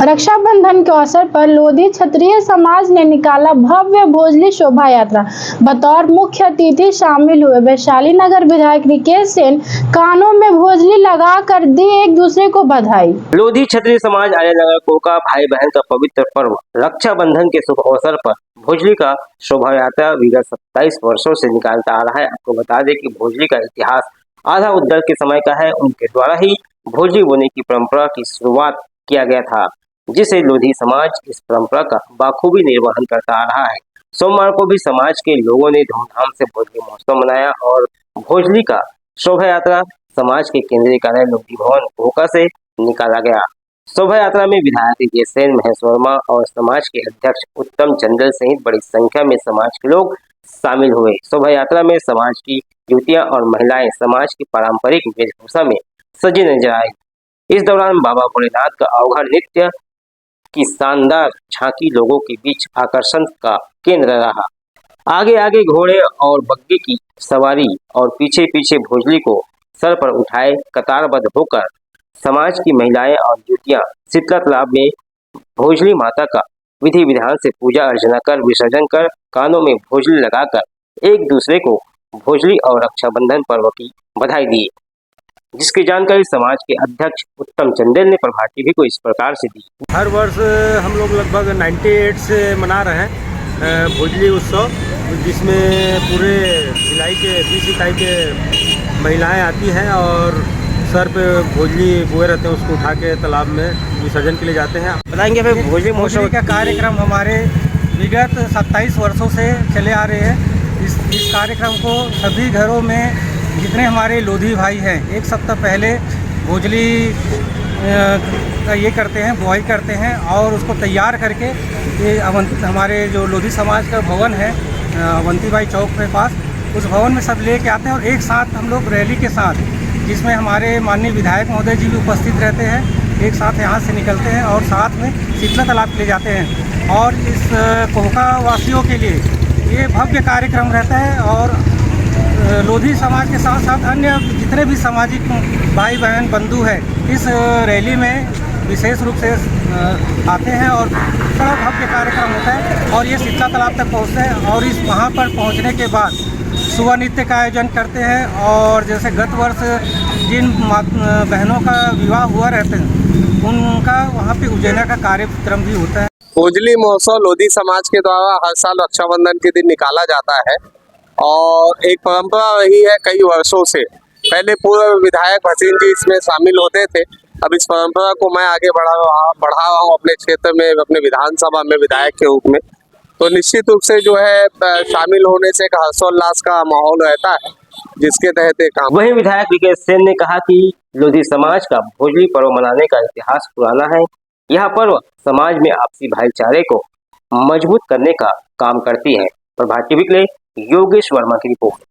रक्षाबंधन के अवसर पर लोधी क्षत्रिय समाज ने निकाला भव्य भोजली शोभा यात्रा। बतौर मुख्य अतिथि शामिल हुए वैशाली नगर विधायक रिकेश सेन कानों में भोजली लगाकर दी एक दूसरे को बधाई। लोधी क्षत्रिय समाज आर्यनगर कोका भाई बहन का पवित्र पर्व रक्षाबंधन के शुभ अवसर पर भोजली का शोभा यात्रा विगत 27 वर्षों से निकालता आ रहा है। आपको बता दें कि भोजली का इतिहास आधा उद्दल के समय का है। उनके द्वारा ही भोजली बोने की परंपरा की शुरुआत किया गया था, जिसे लोधी समाज इस परंपरा का बाखूबी निर्वहन करता आ रहा है। सोमवार को भी समाज के लोगों ने धूमधाम से भोजली महोत्सव मनाया और भोजली का शोभा यात्रा समाज के केंद्रीय कार्यालय लोधी भवन कोका से निकाला गया। शोभा यात्रा में विधायक रिकेश सेन, महेश वर्मा और समाज के अध्यक्ष उत्तम चंदेल सहित बड़ी संख्या में समाज के लोग शामिल हुए। शोभा यात्रा में समाज की युवतियां और महिलाएं समाज की पारंपरिक वेशभूषा में सजी नजर आई। इस दौरान बाबा भोलेनाथ का अवघड़ नृत्य की शानदार झांकी लोगों के बीच आकर्षण का केंद्र रहा। आगे आगे घोड़े और बग्गी की सवारी और पीछे पीछे भोजली को सर पर उठाए कतारबद्ध होकर समाज की महिलाएं और युवतियां शीतला तालाब में भोजली माता का विधि विधान से पूजा अर्चना कर विसर्जन कर कानों में भोजली लगाकर एक दूसरे को भोजली और रक्षाबंधन पर्व की बधाई दी, जिसकी जानकारी समाज के अध्यक्ष उत्तम चंदेल ने प्रभात टीवी को इस प्रकार से दी। हर वर्ष हम लोग लगभग 98 से मना रहे हैं भोजली उत्सव, जिसमें पूरे भिलाई के 20 इकाई के महिलाएं आती हैं और सर पे भोजली बोए रहते हैं, उसको उठा के तालाब में विसर्जन के लिए जाते हैं। बताएंगे फिर भोजली महोत्सव का कार्यक्रम हमारे विगत 27 वर्षों से चले आ रहे हैं। इस कार्यक्रम को सभी घरों में जितने हमारे लोधी भाई हैं, एक सप्ताह पहले भोजली का ये करते हैं, बुआई करते हैं और उसको तैयार करके ये हमारे जो लोधी समाज का भवन है अवंती बाई चौक के पास, उस भवन में सब लेके आते हैं और एक साथ हम लोग रैली के साथ, जिसमें हमारे माननीय विधायक महोदय जी भी उपस्थित रहते हैं, एक साथ यहाँ से निकलते हैं और साथ में शीतला तालाब ले जाते हैं। और इस कोहका वासियों के लिए ये भव्य कार्यक्रम रहता है और लोधी समाज के साथ साथ अन्य जितने भी सामाजिक भाई बहन बंधु हैं इस रैली में विशेष रूप से आते हैं और बड़ा भव्य कार्यक्रम होता है और ये शीतला तालाब तक पहुँचते हैं और इस वहाँ पर पहुँचने के बाद सुबह नृत्य का आयोजन करते हैं और जैसे गत वर्ष जिन बहनों का विवाह हुआ रहते हैं उनका वहाँ पे उज्जैना का कार्यक्रम भी होता है। भोजली महोत्सव लोधी समाज के द्वारा हर साल रक्षाबंधन के दिन निकाला जाता है और एक परंपरा रही है कई वर्षों से। पहले पूर्व विधायक भसीन जी इसमें शामिल होते थे। अब इस परंपरा को मैं आगे बढ़ा रहा हूँ अपने क्षेत्र में, अपने विधानसभा में विधायक के रूप में। तो निश्चित रूप से जो है शामिल होने से एक हर्षोल्लास का माहौल रहता है, जिसके तहत काम। वहीं विधायक रिकेश सेन ने कहा कि लोधी समाज का भोजली पर्व मनाने का इतिहास पुराना है। यह पर्व समाज में आपसी भाईचारे को मजबूत करने का काम करती है। प्रभात टीवी के लिए योगेश वर्मा की रिपोर्ट।